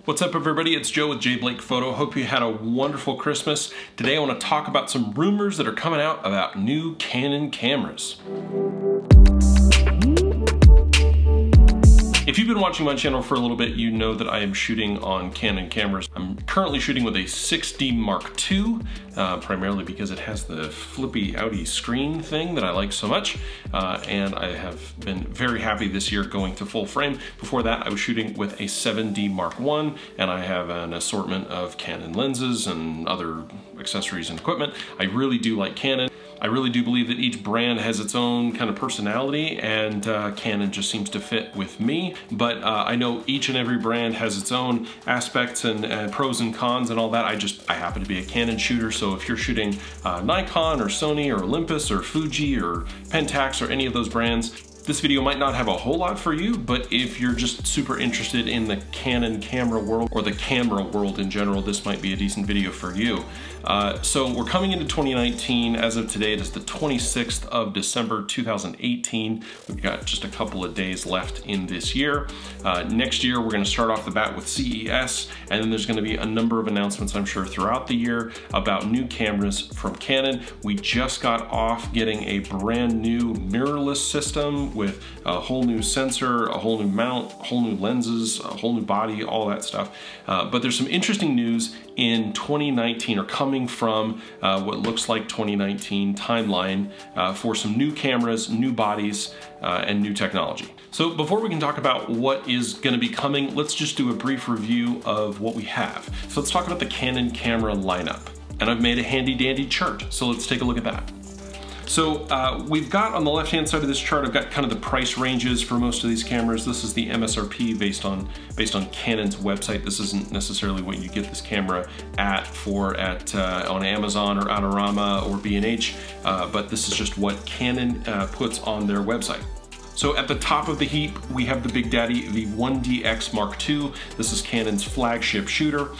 What's up everybody, it's Joe with J Blake Photo. Hope you had a wonderful Christmas. Today I want to talk about some rumors that are coming out about new Canon cameras. If you've been watching my channel for a little bit, you know that I am shooting on Canon cameras. I'm currently shooting with a 6D Mark II, primarily because it has the flippy outy screen thing that I like so much. And I have been very happy this year going to full frame. Before that, I was shooting with a 7D Mark I, and I have an assortment of Canon lenses and other accessories and equipment. I really do like Canon. I really do believe that each brand has its own kind of personality, and Canon just seems to fit with me. But I know each and every brand has its own aspects and pros and cons and all that. I happen to be a Canon shooter, so if you're shooting Nikon or Sony or Olympus or Fuji or Pentax or any of those brands, this video might not have a whole lot for you, but if you're just super interested in the Canon camera world or the camera world in general, this might be a decent video for you. So we're coming into 2019. As of today, it is the 26th of December 2018. We've got just a couple of days left in this year. Next year, we're going to start off the bat with CES, and then there's going to be a number of announcements, I'm sure, throughout the year about new cameras from Canon. We just got off getting a brand new mirrorless system with a whole new sensor, a whole new mount, whole new lenses, a whole new body, all that stuff. But there's some interesting news in 2019, or coming from what looks like 2019 timeline for some new cameras, new bodies, and new technology. So before we can talk about what is going to be coming, let's just do a brief review of what we have. So let's talk about the Canon camera lineup. And I've made a handy dandy chart, so let's take a look at that. So we've got on the left-hand side of this chart, I've got kind of the price ranges for most of these cameras. This is the MSRP based on Canon's website. This isn't necessarily what you get this camera on Amazon or Autorama or B&H, but this is just what Canon puts on their website. So at the top of the heap, we have the Big Daddy, the 1DX Mark II. This is Canon's flagship shooter.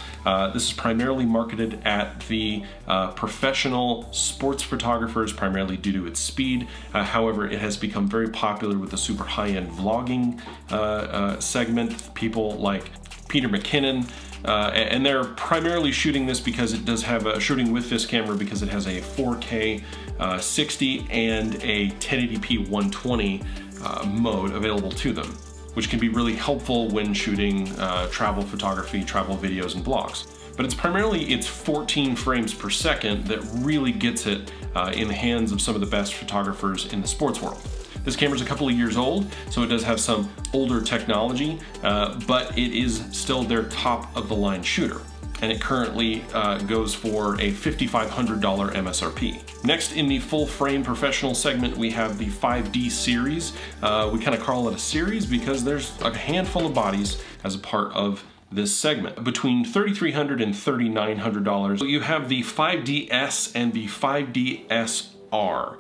This is primarily marketed at the professional sports photographers, primarily due to its speed. However, it has become very popular with the super high-end vlogging segment. People like Peter McKinnon, and they're primarily shooting this because it does have shooting with this camera because it has a 4K 60 and a 1080p 120 mode available to them, which can be really helpful when shooting travel photography, travel videos, and vlogs. But it's primarily 14 frames per second that really gets it in the hands of some of the best photographers in the sports world. This camera's a couple of years old, so it does have some older technology, but it is still their top of the line shooter. And it currently goes for a $5,500 MSRP. Next, in the full frame professional segment, we have the 5D series. We kind of call it a series because there's a handful of bodies as a part of this segment. Between $3,300 and $3,900, you have the 5DS and the 5DS-R.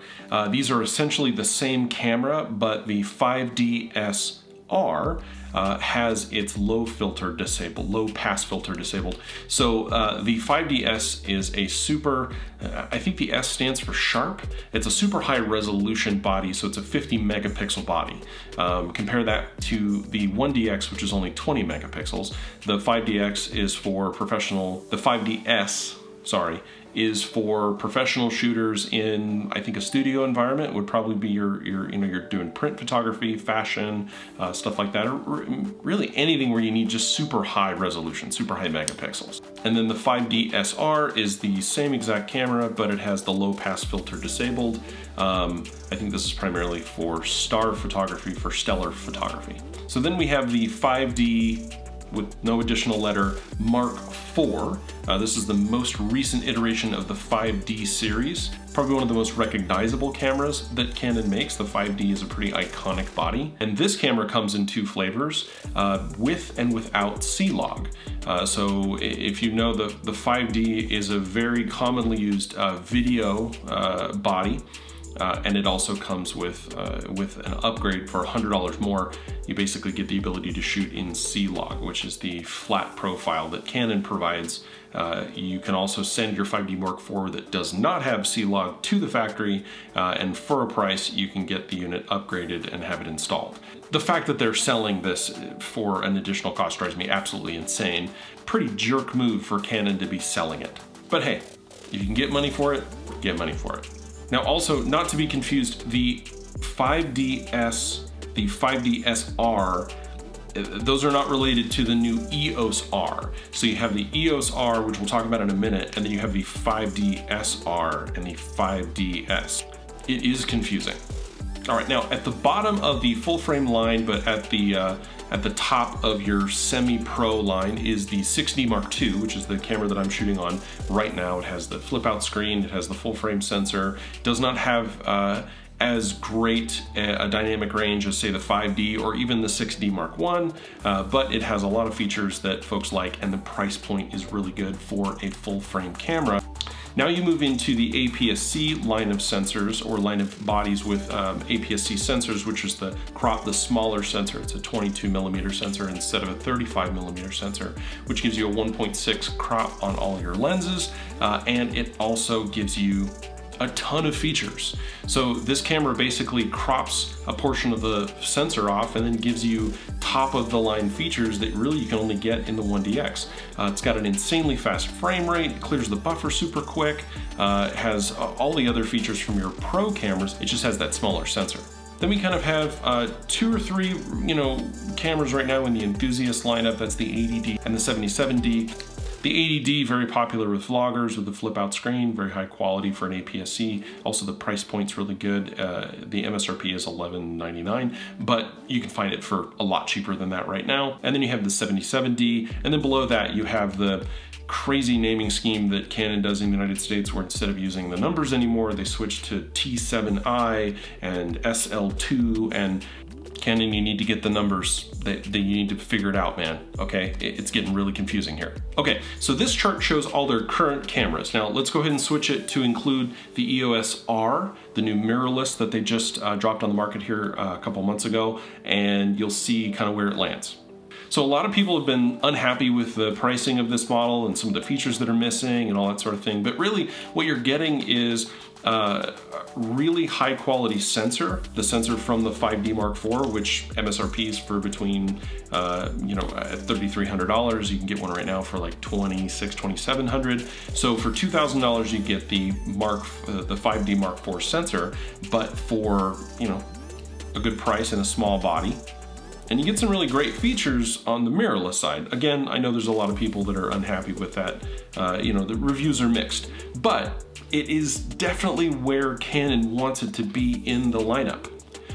These are essentially the same camera, but the 5DS-R has its low pass filter disabled. So the 5DS is a super, I think the S stands for sharp. It's a super high resolution body, so it's a 50 megapixel body. Compare that to the 1DX, which is only 20 megapixels. The 5DX is for professional, the 5DS, sorry, is for professional shooters in, I think, a studio environment. It would probably be you're doing print photography, fashion, stuff like that, or really anything where you need just super high resolution, super high megapixels. And then the 5DS-R is the same exact camera, but it has the low pass filter disabled. I think this is primarily for star photography, for stellar photography. So then we have the 5D with no additional letter Mark IV. This is the most recent iteration of the 5D series. Probably one of the most recognizable cameras that Canon makes. The 5D is a pretty iconic body. And this camera comes in two flavors, with and without C-Log. So if you know, the 5D is a very commonly used video body. And it also comes with an upgrade for $100 more. You basically get the ability to shoot in C-Log, which is the flat profile that Canon provides. You can also send your 5D Mark IV that does not have C-Log to the factory, and for a price you can get the unit upgraded and have it installed. the fact that they're selling this for an additional cost drives me absolutely insane. Pretty jerk move for Canon to be selling it. But hey, if you can get money for it, get money for it. Now also, not to be confused, the 5DS, the 5DSR, those are not related to the new EOS R. So you have the EOS R, which we'll talk about in a minute, and then you have the 5DSR and the 5DS. It is confusing. All right, now at the bottom of the full frame line, but at the top of your semi-pro line is the 6D Mark II, which is the camera that I'm shooting on right now. It has the flip out screen, it has the full frame sensor, it does not have as great a dynamic range as say the 5D or even the 6D Mark I, but it has a lot of features that folks like, and the price point is really good for a full frame camera. Now you move into the APS-C line of sensors, or line of bodies with APS-C sensors, which is the smaller sensor. It's a 22mm sensor instead of a 35mm sensor, which gives you a 1.6 crop on all your lenses, and it also gives you a ton of features. So this camera basically crops a portion of the sensor off and then gives you top of the line features that really you can only get in the 1DX. It's got an insanely fast frame rate, it clears the buffer super quick, it has all the other features from your pro cameras, it just has that smaller sensor. Then we kind of have 2 or 3, cameras right now in the enthusiast lineup. That's the 80D and the 77D. The 80D, very popular with vloggers with the flip out screen, very high quality for an APS-C. Also the price point's really good. The MSRP is $11.99, but you can find it for a lot cheaper than that right now. And then you have the 77D, and then below that you have the crazy naming scheme that Canon does in the United States, where instead of using the numbers anymore, they switch to T7i and SL2, and Canon, you need to get the numbers, that you need to figure it out, man, okay? It's getting really confusing here. Okay, so this chart shows all their current cameras. Now let's go ahead and switch it to include the EOS R, the new mirrorless that they just dropped on the market here a couple months ago, and you'll see kind of where it lands. So a lot of people have been unhappy with the pricing of this model and some of the features that are missing and all that sort of thing, but really what you're getting is really high quality sensor, the sensor from the 5D Mark IV, which MSRP is for between, at $3,300. You can get one right now for like $2,600, $2,700. So for $2,000, you get the 5D Mark IV sensor, but for, a good price and a small body. And you get some really great features on the mirrorless side. Again, I know there's a lot of people that are unhappy with that. The reviews are mixed, but it is definitely where Canon wants it to be in the lineup.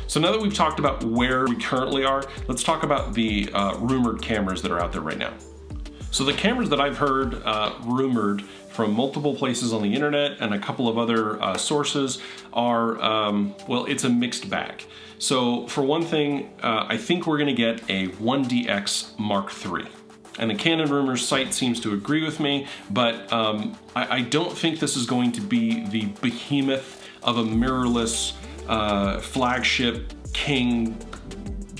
So now that we've talked about where we currently are, let's talk about the rumored cameras that are out there right now. So the cameras that I've heard rumored from multiple places on the internet and a couple of other sources are, well, it's a mixed bag. So for one thing, I think we're gonna get a 1DX Mark III. And the Canon Rumors site seems to agree with me, but I don't think this is going to be the behemoth of a mirrorless flagship king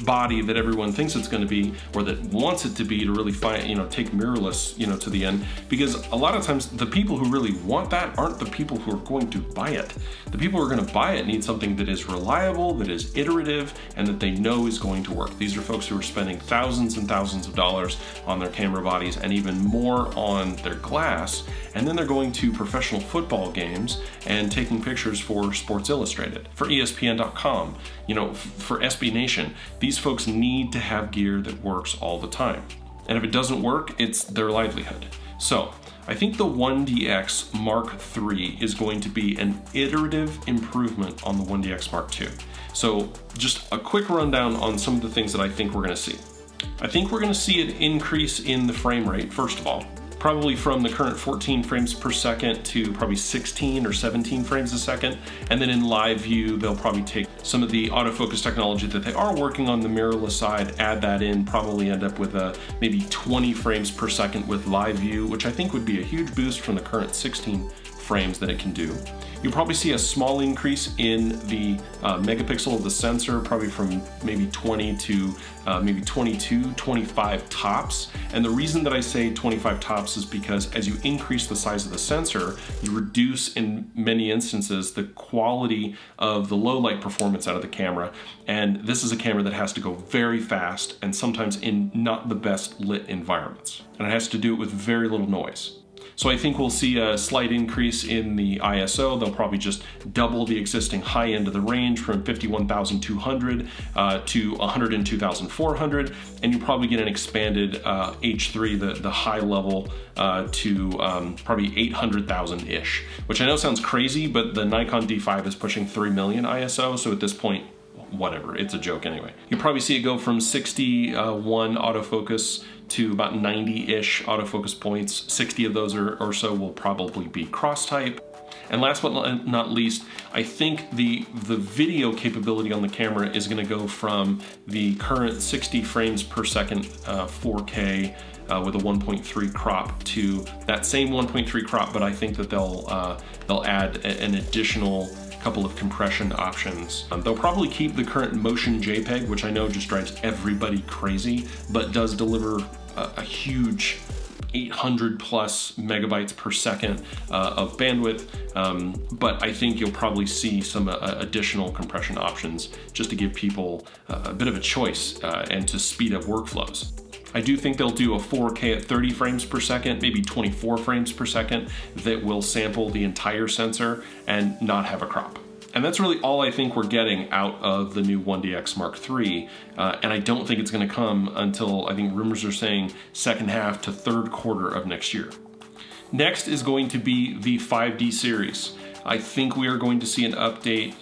body that everyone thinks it's going to be, or that wants it to be, to really find, take mirrorless, to the end. Because a lot of times the people who really want that aren't the people who are going to buy it. The people who are going to buy it need something that is reliable, that is iterative, and that they know is going to work. These are folks who are spending thousands and thousands of dollars on their camera bodies and even more on their glass, and then they're going to professional football games and taking pictures for Sports Illustrated, for ESPN.com, for SB Nation. These folks need to have gear that works all the time. And if it doesn't work, it's their livelihood. So I think the 1DX Mark III is going to be an iterative improvement on the 1DX Mark II. So just a quick rundown on some of the things that I think we're gonna see. I think we're gonna see an increase in the frame rate, first of all, probably from the current 14 frames per second to probably 16 or 17 frames a second. And then in live view, they'll probably take some of the autofocus technology that they are working on the mirrorless side, add that in, probably end up with maybe 20 frames per second with live view, which I think would be a huge boost from the current 16 frames that it can do. You'll probably see a small increase in the megapixel of the sensor, probably from maybe 20 to maybe 22, 25 tops. And the reason that I say 25 tops is because as you increase the size of the sensor, you reduce in many instances the quality of the low light performance out of the camera. And this is a camera that has to go very fast and sometimes in not the best lit environments. And it has to do it with very little noise. So I think we'll see a slight increase in the ISO. They'll probably just double the existing high end of the range from 51,200 to 102,400, and you probably get an expanded H3, the high level, to probably 800,000-ish, which I know sounds crazy, but the Nikon D5 is pushing 3 million ISO, so at this point, whatever, it's a joke anyway. You probably see it go from 61 autofocus to about 90-ish autofocus points. 60 of those or so will probably be cross type. And last but not least, I think the video capability on the camera is gonna go from the current 60 frames per second 4K with a 1.3 crop to that same 1.3 crop, but I think that they'll add an additional couple of compression options. They'll probably keep the current motion JPEG, which I know just drives everybody crazy, but does deliver a huge 800 plus megabytes per second of bandwidth. But I think you'll probably see some additional compression options just to give people a bit of a choice and to speed up workflows. I do think they'll do a 4K at 30 frames per second, maybe 24 frames per second, that will sample the entire sensor and not have a crop. And that's really all I think we're getting out of the new 1DX Mark III, and I don't think it's gonna come until, I think rumors are saying, second half to third quarter of next year. Next is going to be the 5D series. I think we are going to see an update,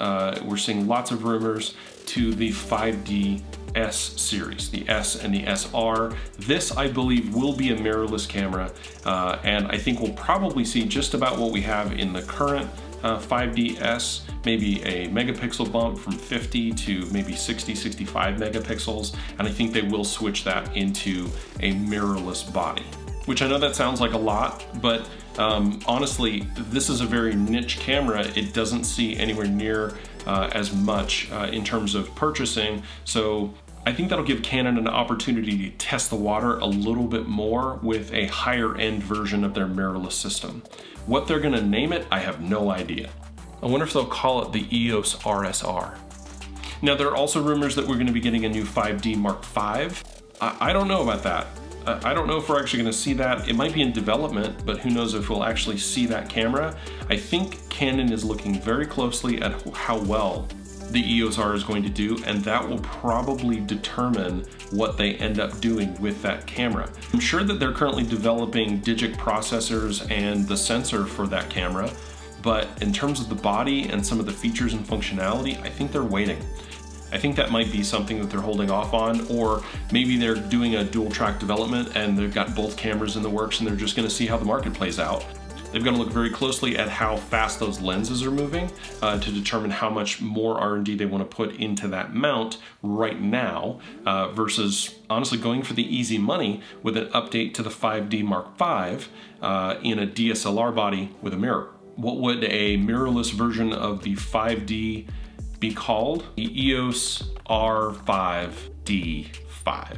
we're seeing lots of rumors, to the 5D S series, the S and the SR. This, I believe, will be a mirrorless camera, and I think we'll probably see just about what we have in the current 5DS, maybe a megapixel bump from 50 to maybe 60, 65 megapixels, and I think they will switch that into a mirrorless body. Which I know that sounds like a lot, but honestly, this is a very niche camera. It doesn't see anywhere near as much in terms of purchasing, so I think that'll give Canon an opportunity to test the water a little bit more with a higher end version of their mirrorless system. What they're gonna name it, I have no idea. I wonder if they'll call it the EOS RSR. Now, there are also rumors that we're gonna be getting a new 5D Mark V. I don't know about that. I don't know if we're actually gonna see that. It might be in development, but who knows if we'll actually see that camera. I think Canon is looking very closely at how well the EOS R is going to do, and that will probably determine what they end up doing with that camera. I'm sure that they're currently developing digic processors and the sensor for that camera, but in terms of the body and some of the features and functionality, I think they're waiting. I think that might be something that they're holding off on, or maybe they're doing a dual track development and they've got both cameras in the works and they're just gonna see how the market plays out. They've got to look very closely at how fast those lenses are moving to determine how much more R&D they want to put into that mount right now versus honestly going for the easy money with an update to the 5D Mark V in a DSLR body with a mirror. What would a mirrorless version of the 5D be called? The EOS R5D5.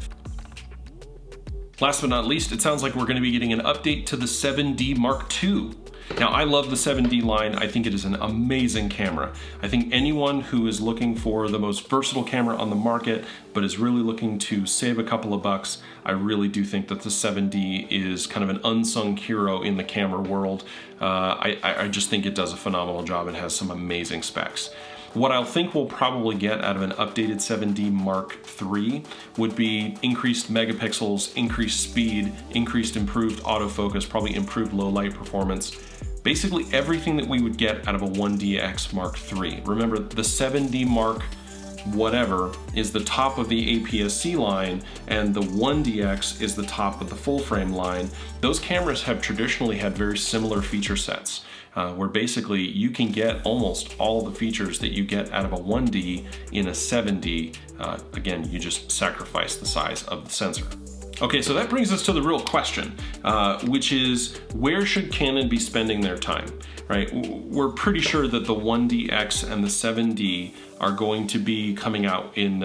Last but not least, it sounds like we're going to be getting an update to the 7D Mark II. Now, I love the 7D line. I think it is an amazing camera. I think anyone who is looking for the most versatile camera on the market, but is really looking to save a couple of bucks, I really do think that the 7D is kind of an unsung hero in the camera world. I just think it does a phenomenal job and has some amazing specs. What I think we'll probably get out of an updated 7D Mark III would be increased megapixels, increased speed, increased improved autofocus, probably improved low light performance. Basically everything that we would get out of a 1DX Mark III. Remember, the 7D Mark whatever is the top of the APS-C line, and the 1DX is the top of the full frame line. Those cameras have traditionally had very similar feature sets. Where basically you can get almost all the features that you get out of a 1D in a 7D. Again, you just sacrifice the size of the sensor. Okay, so that brings us to the real question, which is where should Canon be spending their time, right? We're pretty sure that the 1DX and the 7D are going to be coming out in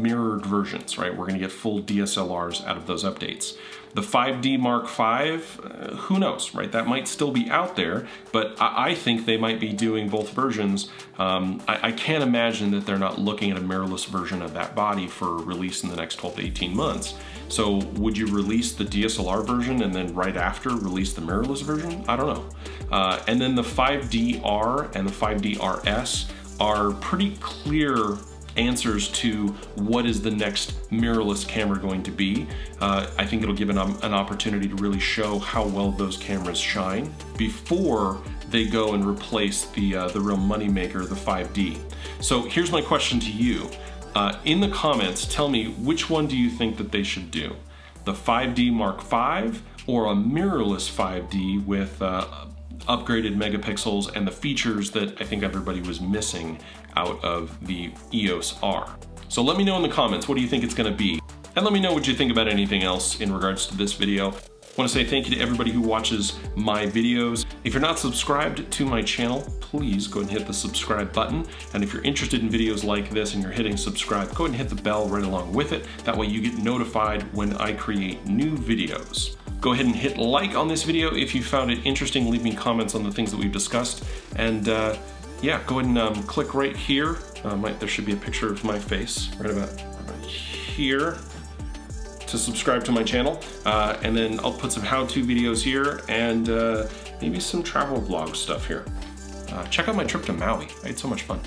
mirrored versions, right? We're gonna get full DSLRs out of those updates. The 5D Mark V, who knows, right? That might still be out there, but I think they might be doing both versions. I can't imagine that they're not looking at a mirrorless version of that body for release in the next 12 to 18 months. So would you release the DSLR version and then right after release the mirrorless version? I don't know. And then the 5DR and the 5DRS are pretty clear answers to what is the next mirrorless camera going to be. I think it'll give an opportunity to really show how well those cameras shine before they go and replace the real moneymaker, the 5D. So here's my question to you. In the comments, tell me which one do you think that they should do? The 5D Mark V or a mirrorless 5D with upgraded megapixels and the features that I think everybody was missing out of the EOS R. So let me know in the comments, what do you think it's gonna be? And let me know what you think about anything else in regards to this video. I want to say thank you to everybody who watches my videos. If you're not subscribed to my channel, please go ahead and hit the subscribe button. And if you're interested in videos like this and you're hitting subscribe, go ahead and hit the bell right along with it. That way you get notified when I create new videos. Go ahead and hit like on this video if you found it interesting. Leave me comments on the things that we've discussed. And yeah, go ahead and click right here. There should be a picture of my face right about here to subscribe to my channel. And then I'll put some how-to videos here and maybe some travel vlog stuff here. Check out my trip to Maui. I had so much fun.